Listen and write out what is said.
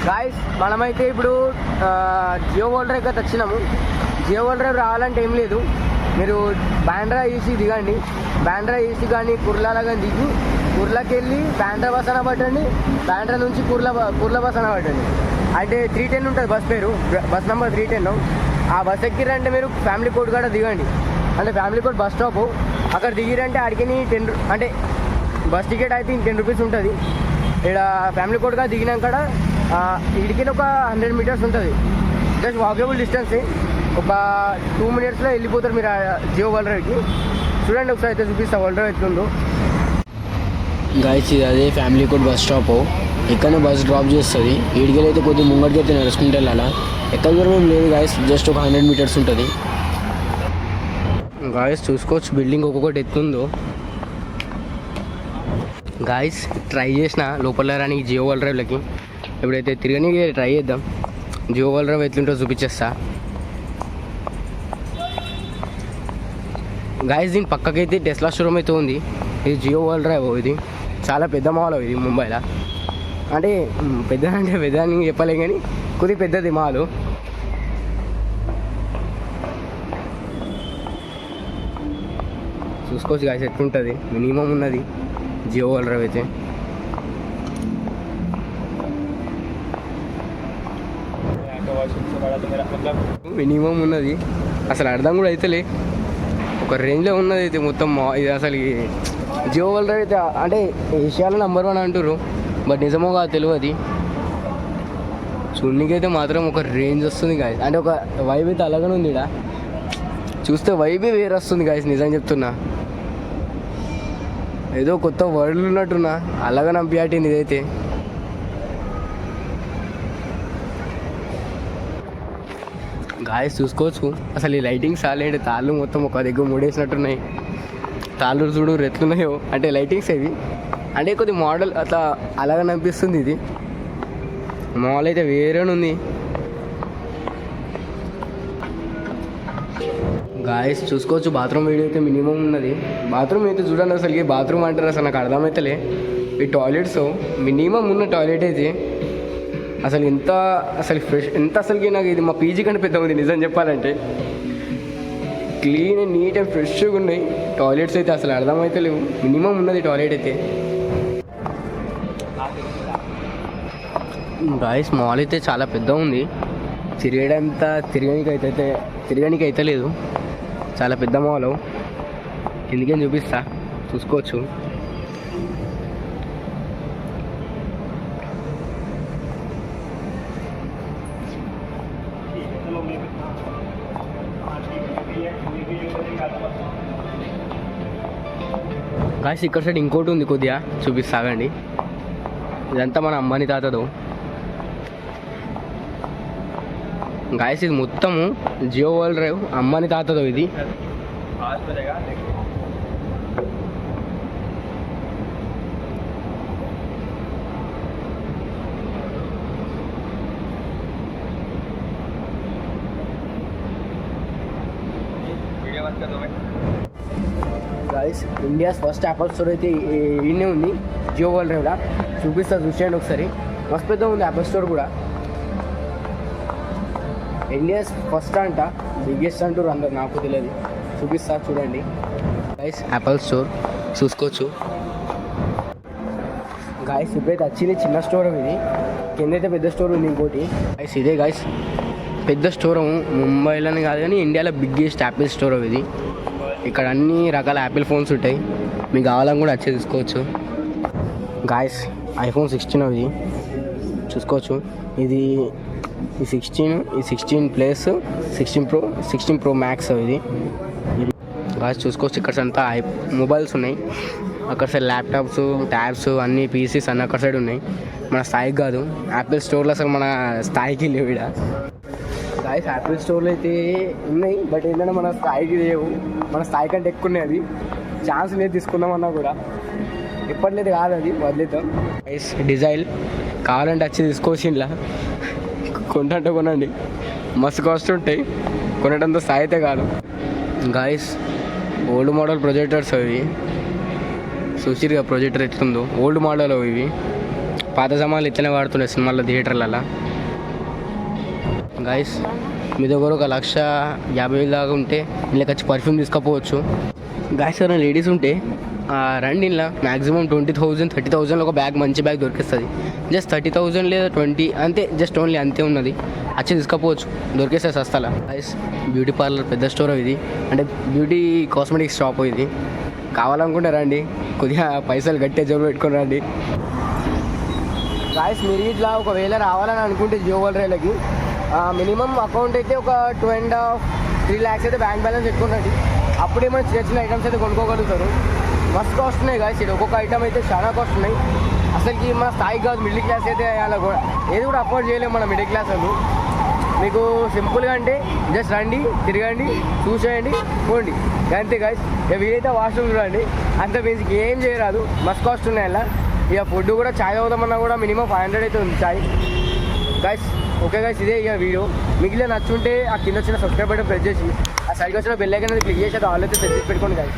Guys మనమైతే ఇప్పుడు Jio world drive అయితే వచ్చినాము. జియో వరల్డ్ డ్రైవ్ రావాలంటే ఏం లేదు, మీరు బాండ్రా ఈసీ దిగండి. బాండ్రా ఈసీ కానీ కుర్లాల కానీ దిగి కుర్లాకి వెళ్ళి బాండ్రా బస్ అన పట్టండి. బాండ్రా నుంచి కుర్లా బస్ అన పట్టండి. అంటే 310 ఉంటుంది బస్ పేరు, బస్ నెంబర్ 310. ఆ బస్ ఎక్కిరంటే మీరు ఫ్యామిలీ కోర్ట్ కాడ దిగండి. అంటే ఫ్యామిలీ కోర్ట్ బస్ స్టాప్ అక్కడ దిగిరంటే అడిగి 10 అంటే బస్ టికెట్ అయితే 10 రూపీస్ ఉంటుంది. ఇక్కడ ఫ్యామిలీ కోర్ట్ కాడ దిగినాక ఇడికి ఒక 100 మీటర్స్ ఉంటుంది. Just walkable distance. ఒక 2 మినిట్స్లో వెళ్ళిపోతారు మీరు జియో వరల్డ్ డ్రైవ్కి. చూడండి ఒకసారి అయితే చూపిస్తా వరల్డ్ డ్రైవ్ ఎట్లుందో. గాయస్ ఇది అదే ఫ్యామిలీ కోర్ట్ బస్ స్టాప్. ఇక్కడనే బస్ డ్రాప్ చేస్తుంది. ఈడికెళ్ళి అయితే కొద్దిగా ముంగడికి అయితే నడుచుకుంటే వెళ్ళాలా. ఎక్కడ దూరం లేదు గాయస్, జస్ట్ ఒక 100 మీటర్స్ ఉంటుంది. గాయస్ చూసుకోవచ్చు బిల్డింగ్ ఒక్కొక్కటి ఎత్తుందో. గాయస్ ట్రై చేసిన లోపల రానికి జియో వరల్డ్ డ్రైవ్లకి. ఎప్పుడైతే తిరగడానికి ట్రై చేద్దాం. జియో వరల్డ్ డ్రైవ్ ఎట్లుంటో చూపించేస్తా. గాయస్ దీని పక్కకైతే టెస్లా షోరూమ్ అయితే ఉంది. ఇది జియో వరల్డ్ డ్రైవ్. ఇది చాలా పెద్ద మాల్ ఇది ముంబైలో. అంటే పెద్ద అని చెప్పలేం కానీ కొద్దిగా పెద్దది మాలు. చూసుకోవచ్చు గాయస్ ఎట్లుంటుంది. మినిమం ఉన్నది జియో వరల్డ్ డ్రైవ్ అయితే. మినిమం ఉన్నది, అసలు అర్థం కూడా అవుతలే. ఒక రేంజ్లో ఉన్నది అయితే మొత్తం ఇది. అసలు జియో వరల్డ్ డ్రైవ్ అయితే అంటే ఏషియాలో నెంబర్ 1 అంటారు, బట్ నిజమో కాదు తెలియదు. చూడనీకైతే మాత్రం ఒక రేంజ్ వస్తుంది గాయస్. అంటే ఒక వైబ్ అయితే అలాగనే ఉంది. ఇక్కడ చూస్తే వైబే వేరే వస్తుంది గాయస్, నిజం చెప్తున్నా. ఏదో కొత్త వరల్డ్ ఉన్నట్టున్నా అలాగే నంపియాటింది ఇదైతే. గాయస్ చూసుకోవచ్చు అసలు ఈ లైటింగ్ చాలేంటి. తాళ్ళు మొత్తం ఒక దగ్గర మూడేసినట్టున్నాయి. తాళ్ళు చూడు ఎట్లున్నాయో. అంటే లైటింగ్స్ అవి అంటే కొద్ది మోడల్ అట్లా అలాగే అనిపిస్తుంది. ఇది మాల్ అయితే వేరే ఉంది. గాయస్ చూసుకోవచ్చు బాత్రూమ్ వీడియో అయితే మినిమం ఉన్నది. బాత్రూమ్ అయితే చూడండి. అసలు బాత్రూమ్ అంటారు అసలు నాకు అర్థమవుతలే. ఈ టాయిలెట్స్ మినిమం ఉన్న టాయిలెట్ అయితే అసలు ఎంత అసలు ఫ్రెష్ ఎంత అసలుకి నాకు ఇది మా పీజీ కంటే పెద్ద ఉంది నిజం చెప్పాలంటే. క్లీన్ అండ్ నీట్ అండ్ ఫ్రెష్గా ఉన్నాయి టాయిలెట్స్ అయితే. అసలు అర్థమైతే లేవు, మినిమం ఉన్నది టాయిలెట్ అయితే. గాయస్ మాల్ అయితే చాలా పెద్ద ఉంది. తిరగడానికి అయితే లేదు. చాలా పెద్ద మాల్. ఎందుకని చూపిస్తా చూసుకోవచ్చు. గాయస్ ఇక్కడ సైడ్ ఇంకోటి ఉంది, కొద్దిగా చూపిస్తాగండి. ఇదంతా మన అంబానీ తాతదో. గాయస్ ఇది మొత్తము జియో వరల్డ్ డ్రైవ్ అంబానీ తాతదో ఇది. Guys India's first Apple store అయితే ఈయనే ఉంది జియో వరల్డ్ డ్రైవ్లో. చూపిస్తా చూసేయండి ఒకసారి. మస్తు పెద్ద ఉంది యాపిల్ స్టోర్ కూడా. ఇండియాస్ ఫస్ట్ అంట, బిగ్గెస్ట్ అంటారు అందరు, నాకు తెలియదు. చూపిస్తా చూడండి. గాయస్ యాపిల్ స్టోర్ చూసుకోవచ్చు. గాయస్ ఇప్పుడైతే వచ్చింది చిన్న స్టోర్ ఇది. కిందైతే పెద్ద స్టోర్ ఉంది ఇంకోటి. గాయస్ ఇదే గాయస్ పెద్ద స్టోర్. ముంబైలోనే కాదు కానీ ఇండియాలో బిగ్గెస్ట్ యాపిల్ స్టోర్ ఇది. ఇక్కడ అన్ని రకాల యాపిల్ ఫోన్స్ ఉంటాయి. మీకు కావాలని కూడా వచ్చి తీసుకోవచ్చు. గాయస్ iPhone 16 ఇది చూసుకోవచ్చు. ఇది 16 ప్లస్ 16 Pro Max ఇది. గాయస్ చూసుకోవచ్చు ఇక్కడ అంతా మొబైల్స్ ఉన్నాయి. అక్కడ సైడ్ ల్యాప్టాప్స్, ట్యాబ్స్, అన్ని పీసీస్ అన్నీ అక్కడ సైడ్ ఉన్నాయి. మన స్థాయికి కాదు యాపిల్ స్టోర్లో, అసలు మన స్థాయికి లేవు ఇక్కడ. గాయస్ యాపిల్ స్టోర్లో అయితే ఉన్నాయి, బట్ ఏంటంటే మన స్థాయికి లేవు. మన స్థాయి కంటే ఎక్కువ ఉన్నాయి. అది ఛాన్స్ లేదు తీసుకుందామన్నా కూడా. ఎప్పట్లేదు కాదు, అది వదిలేద్దాం. గాయస్ డిజైల్ కావాలంటే వచ్చి తీసుకోవచ్చు. ఇలా కొంటే కొనండి, మస్తు కాస్ట్ ఉంటాయి. కొనడంతో స్థాయి అయితే కాదు. గాయస్ ఓల్డ్ మోడల్ ప్రొజెక్టర్స్ అవి చూసిరుగా. ప్రొజెక్టర్ ఎట్లుందో ఓల్డ్ మోడల్ ఇవి. పాత సామాన్లు ఇట్లనే వాడుతుండే సినిమాల్లో థియేటర్లలో. గైస్ మీ దగ్గర ఒక 1,50,000 దాకా ఉంటే ఇలా వచ్చి పర్ఫ్యూమ్ తీసుకపోవచ్చు. గాయస్ ఎవరైనా లేడీస్ ఉంటే రండి, ఇలా మ్యాక్సిమం 20,000 30,000 ఒక బ్యాగ్, మంచి బ్యాగ్ దొరికిస్తుంది. జస్ట్ 30,000 లేదా 20 అంతే, జస్ట్ ఓన్లీ అంతే ఉన్నది. వచ్చి తీసుకపోవచ్చు, దొరికేస్తుంది సస్తాల. గైస్ బ్యూటీ పార్లర్ పెద్ద స్టోర్ ఇది, అంటే బ్యూటీ కాస్మెటిక్స్ షాప్ ఇది. కావాలనుకుంటే రండి, కొద్దిగా పైసలు గట్టిగా జోబు పెట్టుకొని రండి. గాయస్ మీరు ఇట్లా ఒకవేళ రావాలని అనుకుంటే జియో వరల్డ్కి మినిమం అకౌంట్ అయితే ఒక 2.5-3 lakhs అయితే బ్యాంక్ బ్యాలెన్స్ పెట్టుకున్నది. అప్పుడే మనం చిన్న చిన్న ఐటమ్స్ అయితే కొనుక్కోగలుగుతారు. మస్తు కాస్ట్ ఉన్నాయి గాయస్, ఇది ఒక్కొక్క ఐటమ్ అయితే చాలా కాస్ట్ ఉన్నాయి. అసలుకి మన స్థాయి కాదు, మిడిల్ క్లాస్ అయితే అలా ఏది కూడా అఫోర్డ్ చేయలేము మన మిడిల్ క్లాస్ వాళ్ళు. మీకు సింపుల్గా అంటే జస్ట్ రండి, తిరగండి, చూసేయండి, పోండి, అంతే గాయస్. ఇక వీలైతే వాష్రూమ్ చూడండి, అంత బేసిక్ ఏం చేయరాదు, మస్తు కాస్ట్ ఉన్నాయి అలా. ఇక ఫుడ్ కూడా చాయ్ తాగుదామన్నా కూడా మినిమం 500 అయితే ఉంది చాయ్. గైస్ ఓకే గైస్, ఇదే ఇక వీడియో. మీకు నచ్చుంటే ఆ కింద వచ్చిన సబ్స్క్రైబ్ బటన్ ప్రెస్ చేసి ఆ సైడ్కి వచ్చిన బెల్ ఐకాన్ అనేది క్లిక్ చేసి అది ఆల్ అయితే సెట్ చేసి పెట్టుకోండి గైస్.